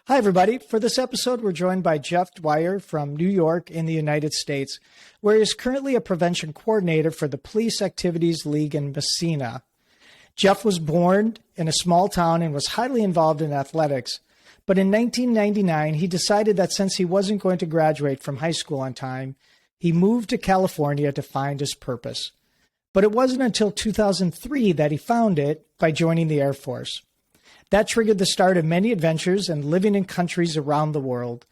Hi, everybody. For this episode, we're joined by Jeff Dwyer from New York in the United States, where he is currently a prevention coordinator for the Police Activities League in Messina. Jeff was born in a small town and was highly involved in athletics. But in 1999, he decided that since he wasn't going to graduate from high school on time, he moved to California to find his purpose. But it wasn't until 2003 that he found it by joining the Air Force. That triggered the start of many adventures and living in countries around the world.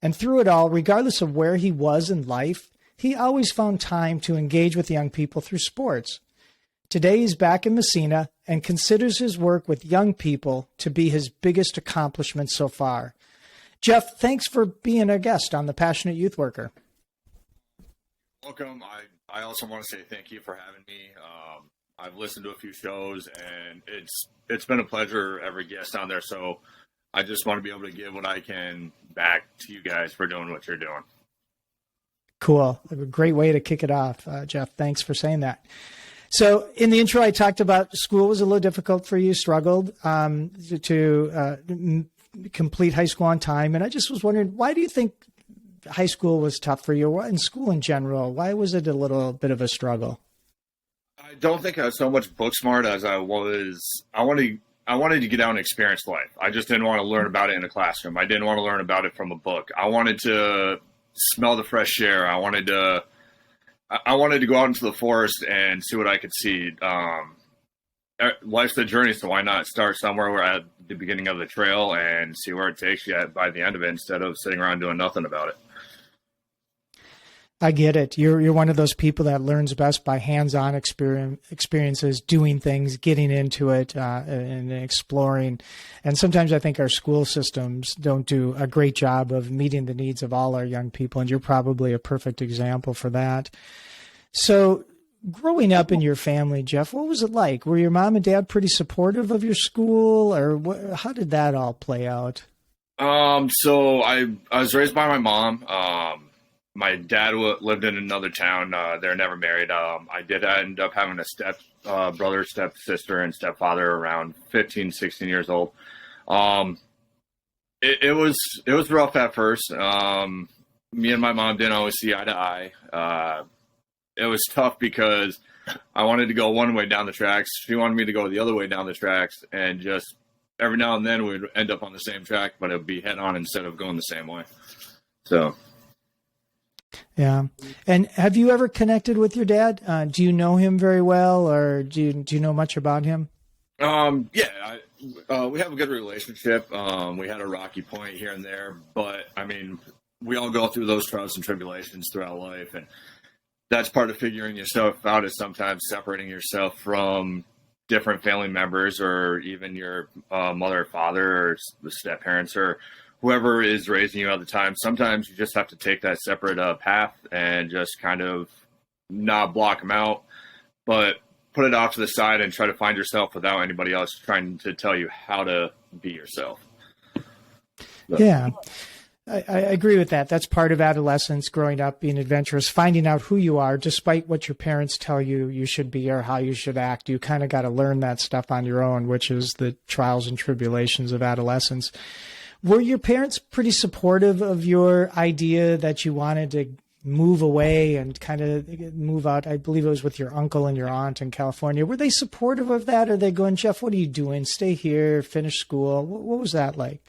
And through it all, regardless of where he was in life, he always found time to engage with young people through sports. Today, he's back in Messina and considers his work with young people to be his biggest accomplishment so far. Jeff, thanks for being a guest on The Passionate Youth Worker. Welcome. I also want to say thank you for having me. I've listened to a few shows, and it's been a pleasure every guest on there. So I just want to be able to give what I can back to you guys for doing what you're doing. Cool. A great way to kick it off, Jeff. Thanks for saying that. So in the intro, I talked about school was a little difficult for you, struggled to complete high school on time. And I just was wondering, why do you think high school was tough for you, and school in general? Why was it a little bit of a struggle? I don't think I was so much book smart as I wanted to get out and experience life. I just didn't want to learn about it in a classroom. I didn't want to learn about it from a book. I wanted to smell the fresh air. I wanted to go out into the forest and see what I could see. Life's the journey, so why not start somewhere where at the beginning of the trail and see where it takes you by the end of it instead of sitting around doing nothing about it. I get it. You're one of those people that learns best by hands-on experiences, doing things, getting into it, and exploring. And sometimes I think our school systems don't do a great job of meeting the needs of all our young people, and you're probably a perfect example for that. So growing up in your family, Jeff, what was it like? Were your mom and dad pretty supportive of your school, or how did that all play out? So I was raised by my mom. My dad lived in another town. They're never married. I did end up having a step brother, step sister, and stepfather around 15, 16 years old. It was rough at first. Me and my mom didn't always see eye to eye. It was tough because I wanted to go one way down the tracks. She wanted me to go the other way down the tracks, and just every now and then we'd end up on the same track, but it would be head on instead of going the same way. So. Yeah. And have you ever connected with your dad? Do you know him very well, or do you know much about him? Yeah, we have a good relationship. We had a rocky point here and there, but I mean, we all go through those trials and tribulations throughout life, and that's part of figuring yourself out, is sometimes separating yourself from different family members, or even your mother or father, or the step parents, or whoever is raising you at the time. Sometimes you just have to take that separate path and just kind of not block them out, but put it off to the side and try to find yourself without anybody else trying to tell you how to be yourself. Yeah, I agree with that. That's part of adolescence, growing up, being adventurous, finding out who you are, despite what your parents tell you you should be or how you should act. You kind of got to learn that stuff on your own, which is the trials and tribulations of adolescence. Were your parents pretty supportive of your idea that you wanted to move away and kind of move out? I believe it was with your uncle and your aunt in California. Were they supportive of that? Or are they going, Jeff, what are you doing? Stay here, finish school. What was that like?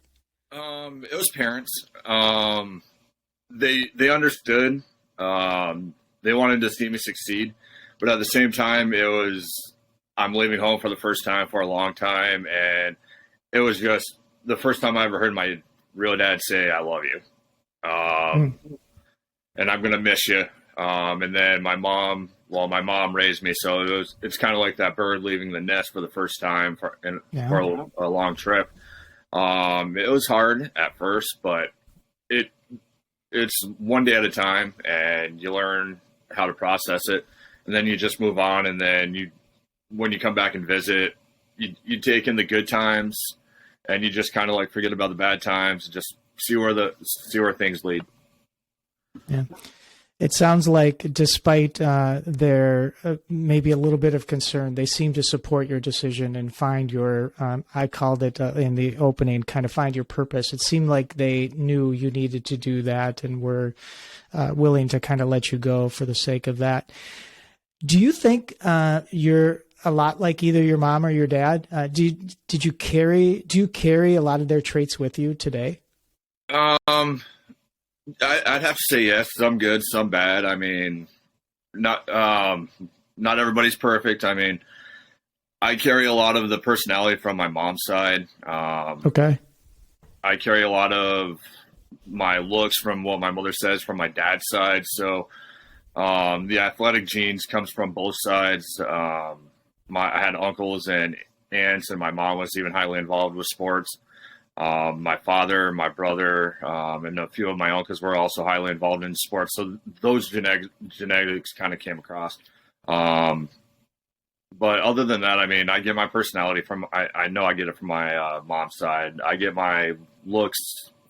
It was parents. They understood. They wanted to see me succeed. But at the same time, I'm leaving home for the first time for a long time. And it was just the first time I ever heard my real dad say, "I love you." And I'm going to miss you. And then my mom raised me. So it's kind of like that bird leaving the nest for the first time for a long trip. It was hard at first, but it's one day at a time, and you learn how to process it, and then you just move on. And then when you come back and visit, you take in the good times, and you just kind of like forget about the bad times and just see where things lead. Yeah. It sounds like, despite their maybe a little bit of concern, they seem to support your decision and find your, I called it in the opening, kind of find your purpose. It seemed like they knew you needed to do that and were willing to kind of let you go for the sake of that. Do you think you're a lot like either your mom or your dad? Do you carry a lot of their traits with you today? I'd have to say yes. Some good, some bad. I mean, not everybody's perfect. I mean, I carry a lot of the personality from my mom's side. Okay. I carry a lot of my looks from what my mother says from my dad's side. So the athletic genes comes from both sides. I had uncles and aunts, and my mom was even highly involved with sports. My father, my brother, and a few of my uncles were also highly involved in sports. So those genetics kind of came across. But other than that, I mean, I get my personality from, I know I get it from my mom's side. I get my looks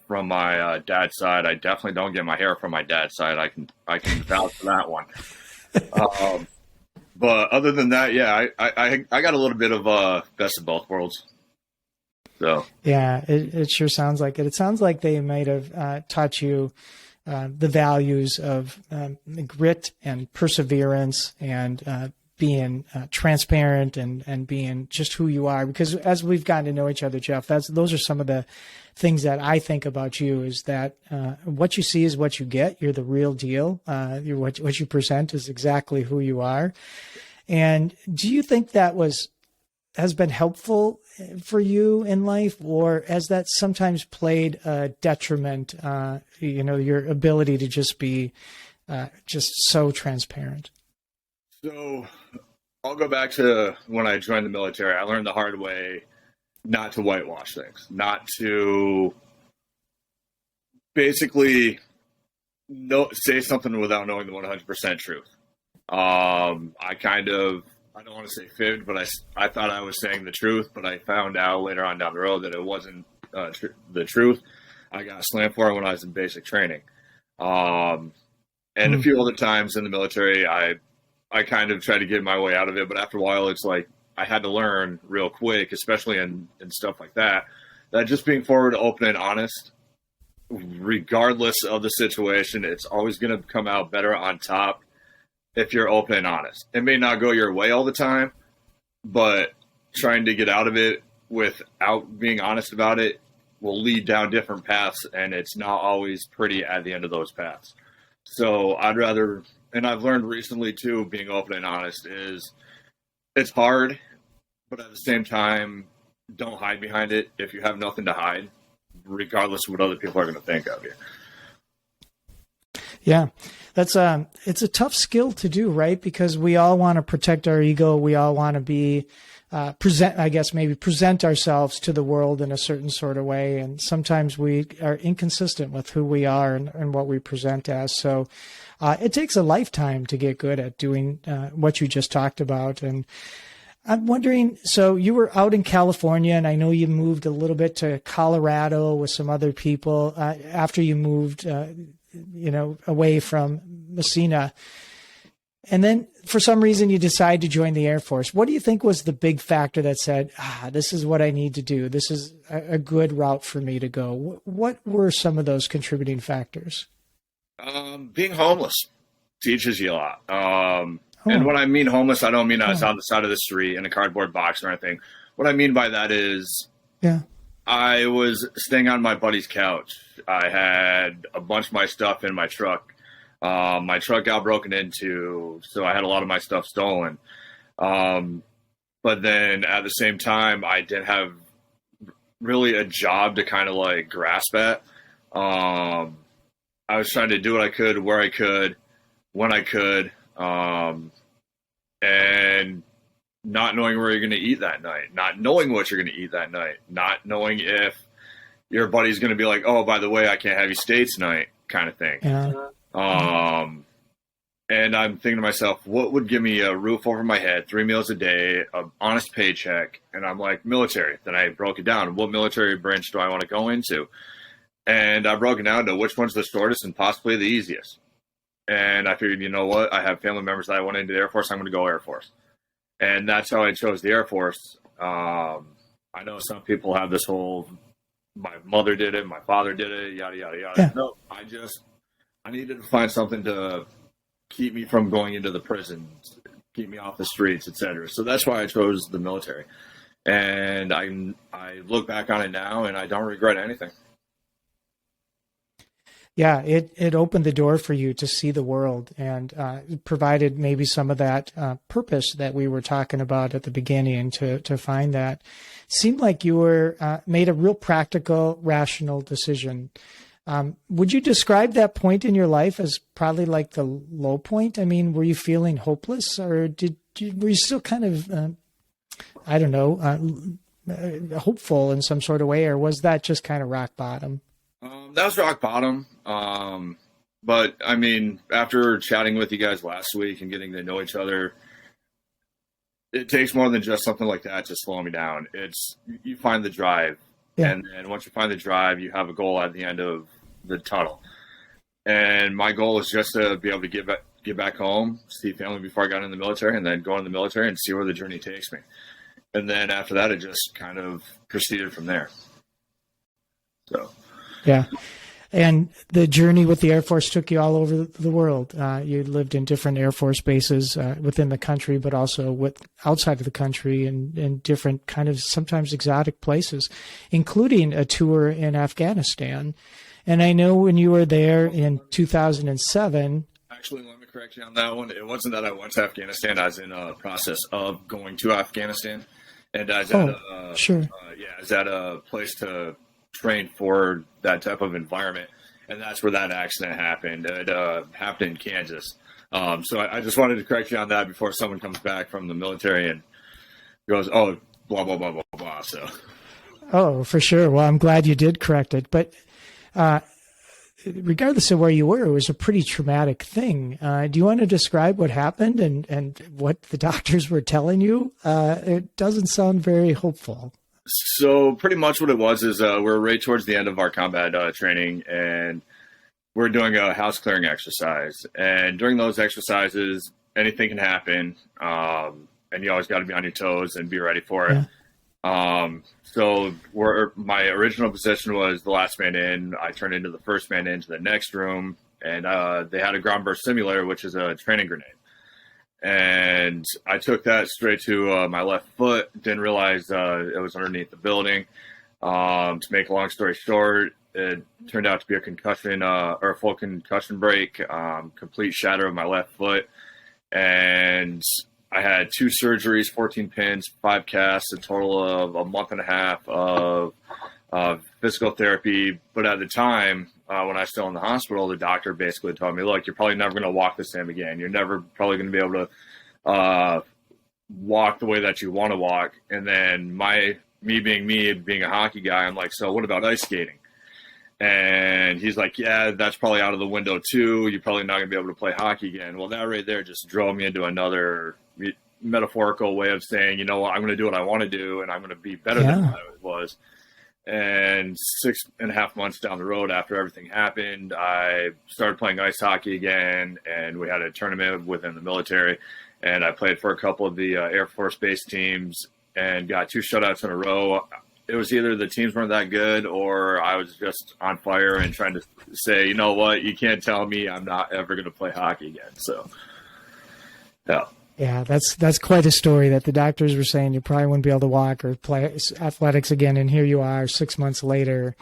from my dad's side. I definitely don't get my hair from my dad's side. I can vouch for that one. But other than that, yeah, I got a little bit of best of both worlds. So yeah, it sure sounds like it. It sounds like they might have taught you the values of grit and perseverance and being transparent and being just who you are. Because as we've gotten to know each other, Jeff, those are some of the things that I think about you, is that what you see is what you get. You're the real deal. What you present is exactly who you are. And do you think that has been helpful for you in life, or has that sometimes played a detriment, your ability to just be just so transparent? So I'll go back to when I joined the military. I learned the hard way not to whitewash things, not to basically say something without knowing the 100% truth. I don't want to say fibbed, but I thought I was saying the truth, but I found out later on down the road that it wasn't the truth. I got slammed for it when I was in basic training. And a few other times in the military, I kind of tried to get my way out of it, but after a while, it's like I had to learn real quick, especially in stuff like that just being forward, open, and honest, regardless of the situation, it's always going to come out better on top if you're open and honest. It may not go your way all the time, but trying to get out of it without being honest about it will lead down different paths, and it's not always pretty at the end of those paths. So I'd rather, and I've learned recently too, being open and honest it's hard, but at the same time, don't hide behind it if you have nothing to hide, regardless of what other people are going to think of you. Yeah, it's a tough skill to do, right? Because we all want to protect our ego. We all want to be present ourselves to the world in a certain sort of way. And sometimes we are inconsistent with who we are and what we present as. So it takes a lifetime to get good at doing what you just talked about. And I'm wondering, so you were out in California, and I know you moved a little bit to Colorado with some other people after you moved away from Messina. And then for some reason you decide to join the Air Force. What do you think was the big factor that said, this is what I need to do? This is a good route for me to go. What were some of those contributing factors? Being homeless teaches you a lot. And when I mean homeless, I don't mean I was on the side of the street in a cardboard box or anything. What I mean by that is, I was staying on my buddy's couch. I had a bunch of my stuff in my truck. My truck got broken into, so I had a lot of my stuff stolen. But then at the same time, I didn't have really a job to kind of like grasp at. I was trying to do what I could, where I could, when I could, and not knowing where you're going to eat that night, not knowing what you're going to eat that night, not knowing if your buddy's going to be like, oh, by the way, I can't have you stay tonight, kind of thing. Yeah. And I'm thinking to myself, what would give me a roof over my head, 3 meals a day, an honest paycheck? And I'm like, military. Then I broke it down. What military branch do I want to go into? And I broke it down to which one's the shortest and possibly the easiest. And I figured, you know what? I have family members that I want into the Air Force. I'm going to go Air Force. And that's how I chose the Air Force. I know some people have this whole, my mother did it, my father did it, yada, yada, yada. Yeah. No, I needed to find something to keep me from going into the prison, keep me off the streets, etc. So that's why I chose the military. And I look back on it now and I don't regret anything. Yeah, it opened the door for you to see the world and provided maybe some of that purpose that we were talking about at the beginning to find that. Seemed like you were made a real practical, rational decision. Would you describe that point in your life as probably like the low point? I mean, were you feeling hopeless, or were you still kind of, I don't know, hopeful in some sort of way, or was that just kind of rock bottom? That was rock bottom. But I mean, after chatting with you guys last week and getting to know each other, it takes more than just something like that to slow me down. It's, you find the drive. Yeah. And then once you find the drive, you have a goal at the end of the tunnel. And my goal is just to be able to get back home, see family before I got in the military, and then go in the military and see where the journey takes me. And then after that, it just kind of proceeded from there. So. Yeah. And the journey with the Air Force took you all over the world. You lived in different Air Force bases within the country, but also outside of the country and in different kind of sometimes exotic places, including a tour in Afghanistan. And I know when you were there in 2007. Actually, let me correct you on that one. It wasn't that I went to Afghanistan. I was in a process of going to Afghanistan. And I was at a place to train for that type of environment, and that's where that accident happened. It happened in Kansas. So I just wanted to correct you on that before someone comes back from the military and goes, "Oh, blah blah blah blah blah." So, oh, for sure. Well, I'm glad you did correct it, but regardless of where you were, it was a pretty traumatic thing. Do you want to describe what happened and what the doctors were telling you? It doesn't sound very hopeful. So pretty much what it was is we're right towards the end of our combat training, and we're doing a house clearing exercise. And during those exercises, anything can happen, and you always got to be on your toes and be ready for it. Yeah. So my original position was the last man in. I turned into the first man into the next room, and they had a ground burst simulator, which is a training grenade. And I took that straight to my left foot. Didn't realize it was underneath the building. To make a long story short, it turned out to be a concussion or a full concussion break, complete shatter of my left foot. And I had 2 surgeries, 14 pins, 5 casts, a total of a month and a half of physical therapy. But at the time, when I was still in the hospital, the doctor basically told me, look, you're probably never going to walk the same again. You're never probably going to be able to walk the way that you want to walk. And then me being a hockey guy, I'm like, so what about ice skating? And he's like, yeah, that's probably out of the window too. You're probably not going to be able to play hockey again. Well, that right there just drove me into another metaphorical way of saying, you know what, I'm going to do what I want to do, and I'm going to be better than I was. And 6.5 months down the road, after everything happened, I started playing ice hockey again, and we had a tournament within the military, and I played for a couple of the Air Force Base teams and got 2 shutouts in a row. It was either the teams weren't that good, or I was just on fire and trying to say, you know what, you can't tell me I'm not ever going to play hockey again. So, yeah. Yeah, that's quite a story that the doctors were saying you probably wouldn't be able to walk or play athletics again. And here you are 6 months later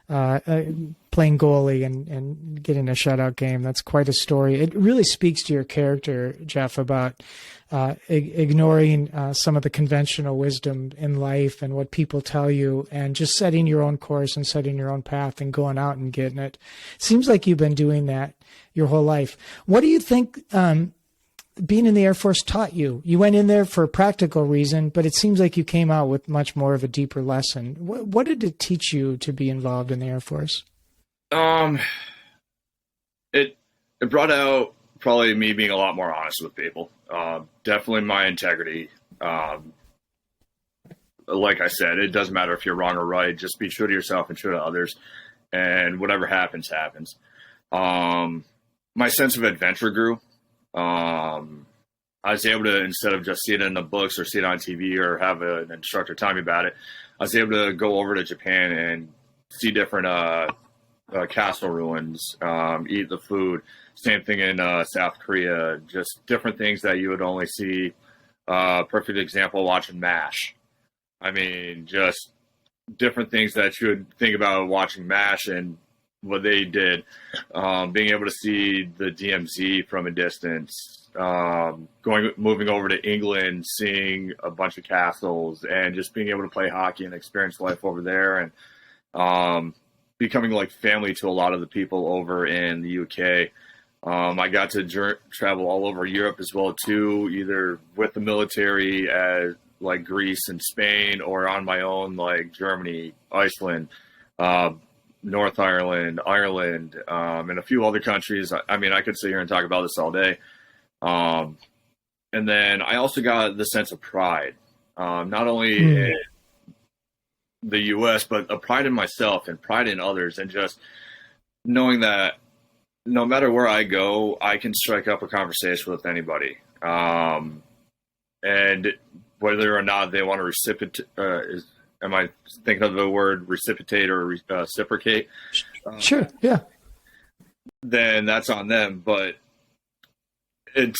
playing goalie and getting a shutout game. That's quite a story. It really speaks to your character, Jeff, about ignoring some of the conventional wisdom in life and what people tell you, and just setting your own course and setting your own path and going out and getting it. Seems like you've been doing that your whole life. What do you think being in the Air Force taught you? You went in there for a practical reason, but it seems like you came out with much more of a deeper lesson. What did it teach you to be involved in the Air Force? It brought out probably me being a lot more honest with people. Definitely my integrity. Like I said, it doesn't matter if you're wrong or right. Just be true to yourself and true to others, and whatever happens, happens. my sense of adventure grew. I was able to, instead of just see it in the books or see it on TV or have an instructor tell me about it, I was able to go over to Japan and see different castle ruins, eat the food. Same thing in South Korea, just different things that you would only see. Perfect example, watching MASH. I mean, just different things that you would think about watching MASH and what they did. Being able to see the DMZ from a distance, moving over to England, seeing a bunch of castles, and just being able to play hockey and experience life over there, and becoming like family to a lot of the people over in the UK. I got to travel all over Europe as well too, either with the military as like Greece and Spain, or on my own like Germany, Iceland, North Ireland, Ireland, and a few other countries. I mean, I could sit here and talk about this all day. And then I also got the sense of pride, not only in the U.S., but a pride in myself and pride in others, and just knowing that no matter where I go, I can strike up a conversation with anybody. And whether or not they want to reciprocate, am I thinking of the word reciprocate or reciprocate? Sure, yeah. Then that's on them. But it's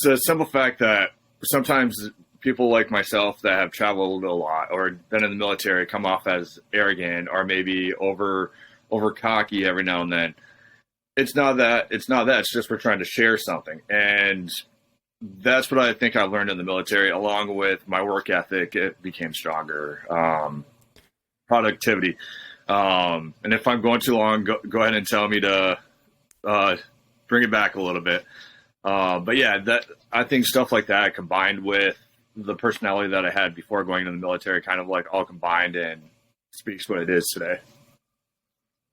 a simple fact that sometimes people like myself that have traveled a lot or been in the military come off as arrogant or maybe over cocky every now and then. It's not that. It's just we're trying to share something. And that's what I think I learned in the military, along with my work ethic. It became stronger. Productivity. And if I'm going too long, go ahead and tell me to bring it back a little bit. But yeah, that I think stuff like that combined with the personality that I had before going into the military, kind of like all combined, and speaks what it is today.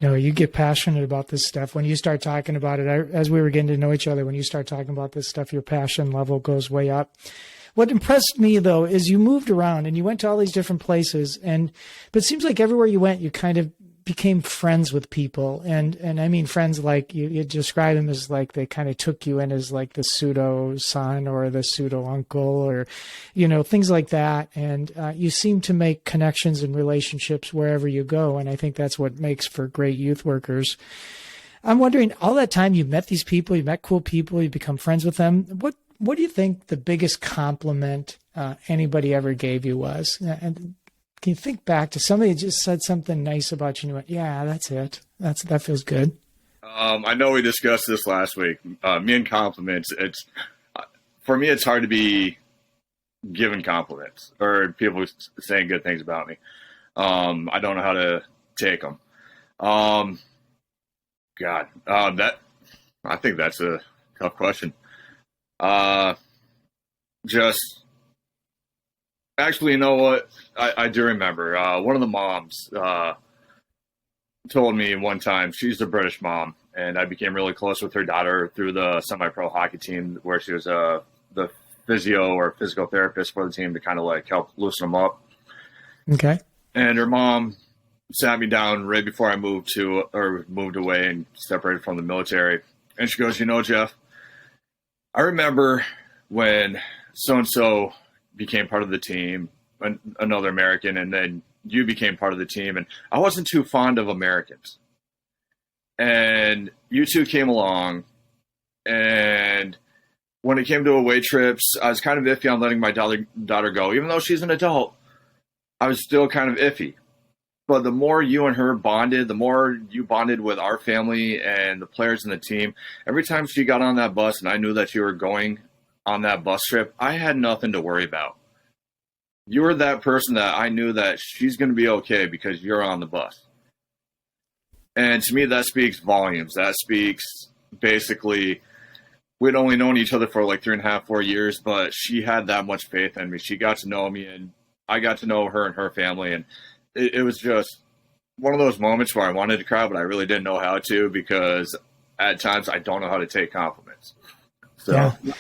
No, you get passionate about this stuff. When you start talking about it, as we were getting to know each other, when you start talking about this stuff, your passion level goes way up. What impressed me, though, is you moved around and you went to all these different places. But it seems like everywhere you went, you kind of became friends with people. And I mean friends like you describe them as like they kind of took you in as like the pseudo son or the pseudo uncle or, things like that. And you seem to make connections and relationships wherever you go. And I think that's what makes for great youth workers. I'm wondering, all that time you met these people, you met cool people, you become friends with them. What do you think the biggest compliment anybody ever gave you was? And can you think back to somebody that just said something nice about you and you went, yeah, that's it. That feels good. I know we discussed this last week. Me and compliments. For me, it's hard to be given compliments or people saying good things about me. I don't know how to take them. I think that's a tough question. Actually, you know what? I do remember. One of the moms told me one time, she's a British mom, and I became really close with her daughter through the semi-pro hockey team where she was the physio or physical therapist for the team to kind of like help loosen them up. Okay. And her mom sat me down right before I moved away and separated from the military. And she goes, Jeff, I remember when so-and-so became part of the team, another American, and then you became part of the team, and I wasn't too fond of Americans. And you two came along, and when it came to away trips, I was kind of iffy on letting my daughter go. Even though she's an adult, I was still kind of iffy. But the more you and her bonded, the more you bonded with our family and the players in the team. Every time she got on that bus and I knew that you were going on that bus trip, I had nothing to worry about. You were that person that I knew that she's going to be okay because you're on the bus. And to me, that speaks volumes. That speaks basically, we'd only known each other for like 3.5, 4 years, but she had that much faith in me. She got to know me, and I got to know her and her family. And it was just one of those moments where I wanted to cry, but I really didn't know how to, because at times I don't know how to take compliments. So. Yeah.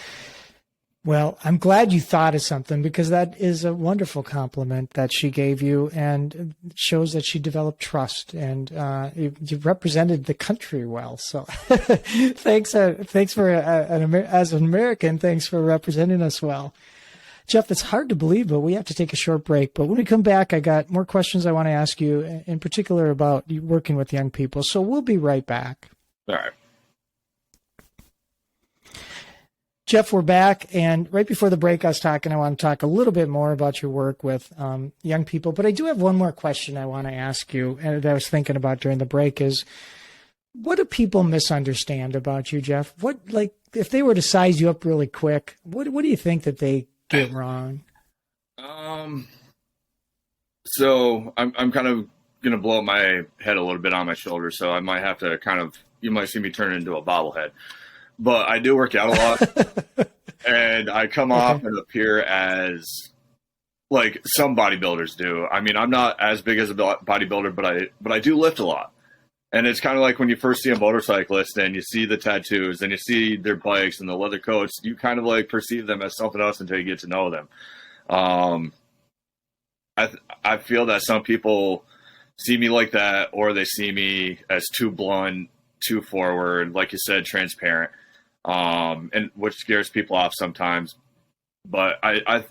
Well, I'm glad you thought of something because that is a wonderful compliment that she gave you, and it shows that she developed trust, and you represented the country well. So, thanks for as an American, thanks for representing us well. Jeff, it's hard to believe, but we have to take a short break. But when we come back, I got more questions I want to ask you, in particular about you working with young people. So we'll be right back. All right. Jeff, we're back. And right before the break, I want to talk a little bit more about your work with young people. But I do have one more question I want to ask you, and that I was thinking about during the break is, what do people misunderstand about you, Jeff? Like, if they were to size you up really quick, what do you think that they get wrong? So I'm kind of going to blow up my head a little bit on my shoulder. So I might have to you might see me turn into a bobblehead. But I do work out a lot, and I come off and appear as like some bodybuilders do. I mean, I'm not as big as a bodybuilder, but I do lift a lot. And it's kind of like when you first see a motorcyclist and you see the tattoos and you see their bikes and the leather coats, you kind of like perceive them as something else until you get to know them. I feel that some people see me like that, or they see me as too blunt, too forward, like you said, transparent. And which scares people off sometimes. But I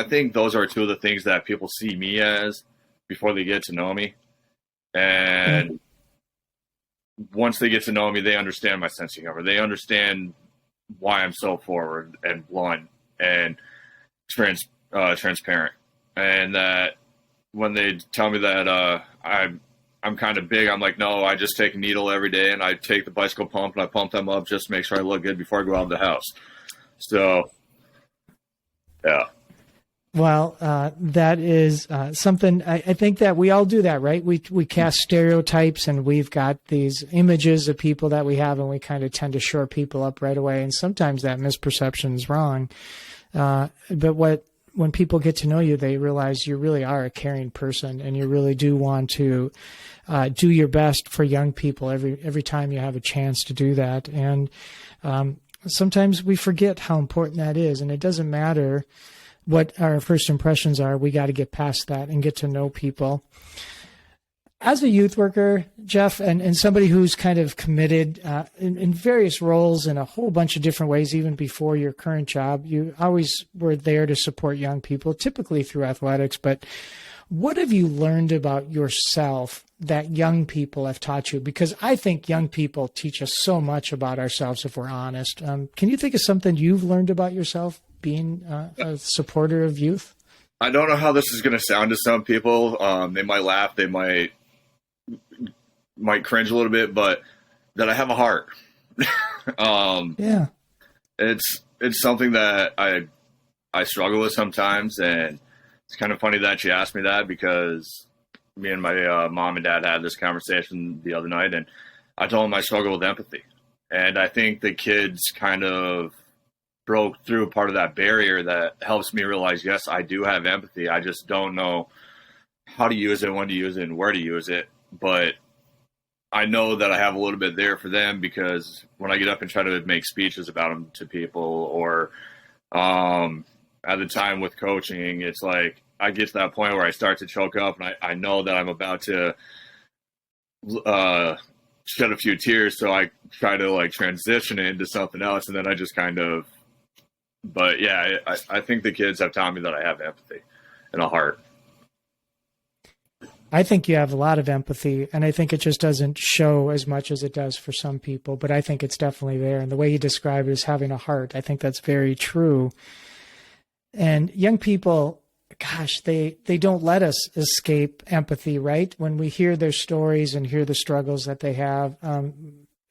think those are two of the things that people see me as before they get to know me. And once they get to know me, they understand my sense of humor. They understand why I'm so forward and blunt and transparent. And that when they tell me that I'm kind of big, I'm like, no, I just take a needle every day and I take the bicycle pump and I pump them up just to make sure I look good before I go out of the house. So, yeah. Well, that is something I think that we all do that, right? We cast stereotypes, and we've got these images of people that we have, and we kind of tend to shore people up right away. And sometimes that misperception is wrong. But when people get to know you, they realize you really are a caring person, and you really do want to do your best for young people every time you have a chance to do that. And sometimes we forget how important that is, and it doesn't matter what our first impressions are. We got to get past that and get to know people. As a youth worker, Jeff, and somebody who's kind of committed in various roles in a whole bunch of different ways, even before your current job, you always were there to support young people, typically through athletics. But what have you learned about yourself that young people have taught you? Because I think young people teach us so much about ourselves, if we're honest. Can you think of something you've learned about yourself being a supporter of youth? I don't know how this is going to sound to some people. They might laugh. They might cringe a little bit, but that I have a heart. Yeah, it's something that I struggle with sometimes, and it's kind of funny that you asked me that, because me and my mom and dad had this conversation the other night, and I told them I struggle with empathy, and I think the kids kind of broke through part of that barrier that helps me realize, yes, I do have empathy. I just don't know how to use it, when to use it, and where to use it. But I know that I have a little bit there for them, because when I get up and try to make speeches about them to people, or at the time with coaching, it's like I get to that point where I start to choke up, and I know that I'm about to shed a few tears. So I try to like transition it into something else, and then I just kind of, but yeah, I think the kids have taught me that I have empathy and a heart. I think you have a lot of empathy, and I think it just doesn't show as much as it does for some people, but I think it's definitely there. And the way you describe it as having a heart, I think that's very true. And young people, gosh, they don't let us escape empathy, right? When we hear their stories and hear the struggles that they have,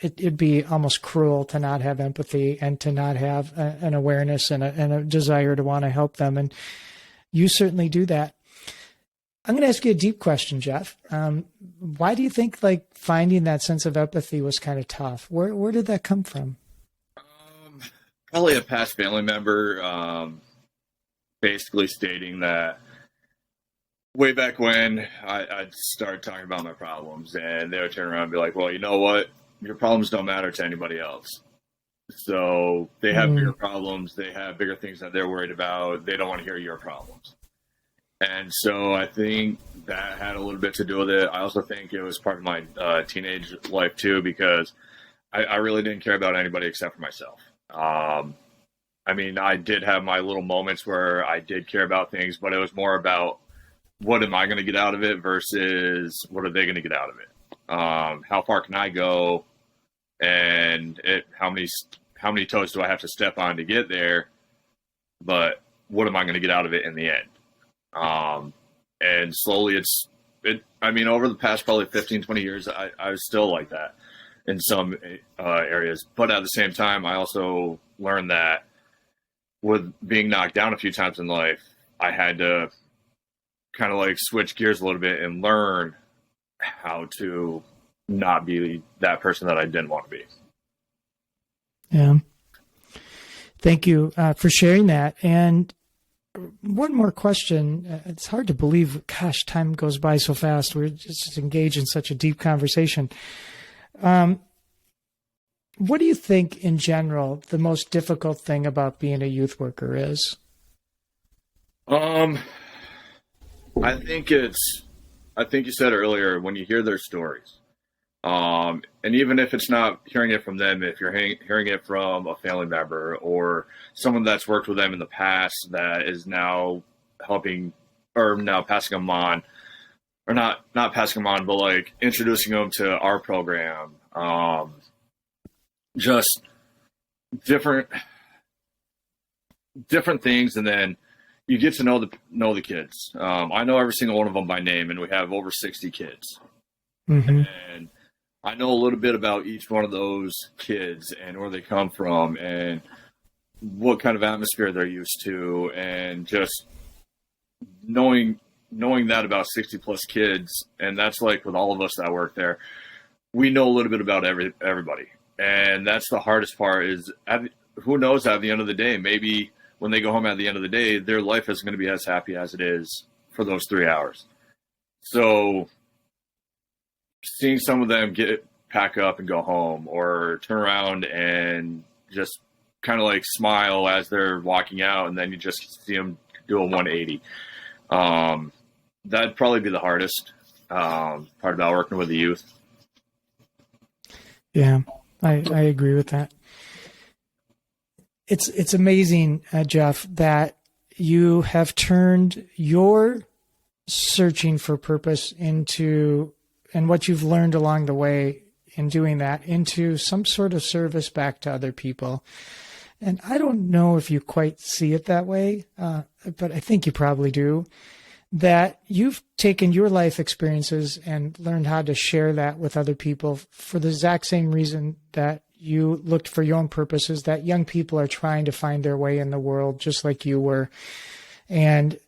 it'd be almost cruel to not have empathy and to not have an awareness and a desire to want to help them. And you certainly do that. I'm going to ask you a deep question, Jeff. Why do you think like finding that sense of empathy was kind of tough? Where did that come from? Probably a past family member, basically stating that way back when I'd start talking about my problems, and they would turn around and be like, well, you know what? Your problems don't matter to anybody else. So they have bigger problems. They have bigger things that they're worried about. They don't want to hear your problems. And so I think that had a little bit to do with it. I also think it was part of my teenage life too, because I really didn't care about anybody except for myself. I mean, I did have my little moments where I did care about things, but it was more about what am I going to get out of it versus what are they going to get out of it? How far can I go, and how many toes do I have to step on to get there? But what am I going to get out of it in the end? And slowly I mean, over the past probably 15, 20 years, I was still like that in some areas. But at the same time, I also learned that with being knocked down a few times in life, I had to kind of like switch gears a little bit and learn how to not be that person that I didn't want to be. Yeah. Thank you for sharing that. And one more question. It's hard to believe, gosh, time goes by so fast. We're just engaged in such a deep conversation. What do you think in general the most difficult thing about being a youth worker is? I think you said earlier, when you hear their stories, and even if it's not hearing it from them, if you're hearing it from a family member or someone that's worked with them in the past that is now helping or now passing them on, or not passing them on, but like introducing them to our program, just different things. And then you get to know the kids. I know every single one of them by name, and we have over 60 kids. Mm-hmm. And I know a little bit about each one of those kids and where they come from and what kind of atmosphere they're used to, and just knowing that about 60 plus kids. And that's like with all of us that work there, we know a little bit about everybody. And that's the hardest part is, who knows, at the end of the day, maybe when they go home at the end of the day, their life isn't going to be as happy as it is for those 3 hours. So seeing some of them pack up and go home, or turn around and just kind of like smile as they're walking out, and then you just see them do a 180. That'd probably be the hardest part about working with the youth. Yeah, I agree with that. It's amazing, Jeff, that you have turned your searching for purpose into, and what you've learned along the way in doing that, into some sort of service back to other people. And I don't know if you quite see it that way, but I think you probably do, that you've taken your life experiences and learned how to share that with other people for the exact same reason that you looked for your own purposes, that young people are trying to find their way in the world just like you were, and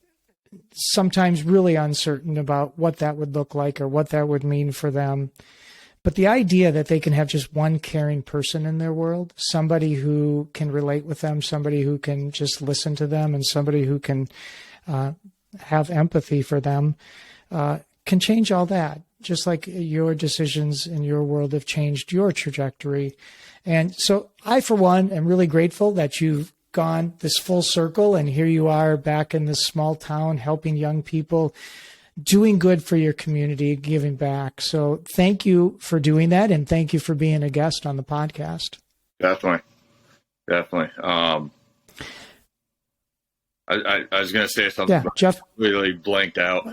sometimes really uncertain about what that would look like or what that would mean for them. But the idea that they can have just one caring person in their world, somebody who can relate with them, somebody who can just listen to them, and somebody who can have empathy for them, can change all that. Just like your decisions in your world have changed your trajectory. And so I, for one, am really grateful that you've gone this full circle, and here you are back in this small town helping young people, doing good for your community, giving back. So thank you for doing that, and thank you for being a guest on the podcast. Definitely. I was going to say something, yeah, Jeff, really blanked out.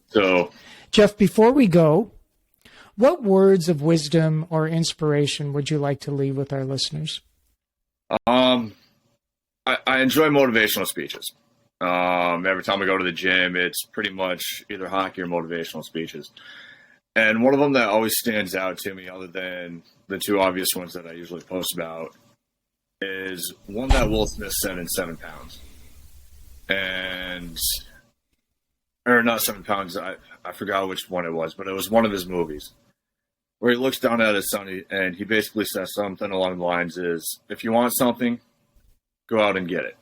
So, Jeff, before we go, what words of wisdom or inspiration would you like to leave with our listeners? I enjoy motivational speeches. Every time I go to the gym, it's pretty much either hockey or motivational speeches. And one of them that always stands out to me, other than the two obvious ones that I usually post about, is one that Will Smith said in 7 Pounds. Or not 7 Pounds, I forgot which one it was, but it was one of his movies, where he looks down at his son and he basically says something along the lines is, if you want something, go out and get it.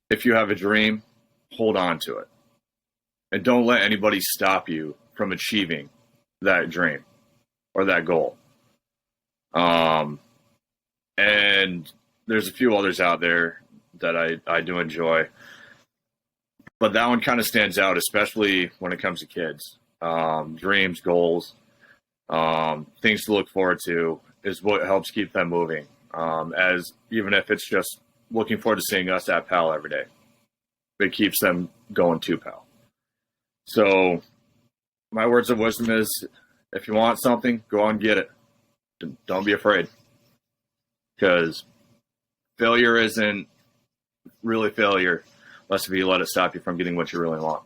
If you have a dream, hold on to it. And don't let anybody stop you from achieving that dream or that goal. And there's a few others out there that I do enjoy. But that one kind of stands out, especially when it comes to kids. Dreams, goals, things to look forward to is what helps keep them moving. As even if it's just looking forward to seeing us at PAL every day, it keeps them going to PAL. So my words of wisdom is, if you want something, go out and get it. Don't be afraid, because failure isn't really failure unless if you let it stop you from getting what you really want.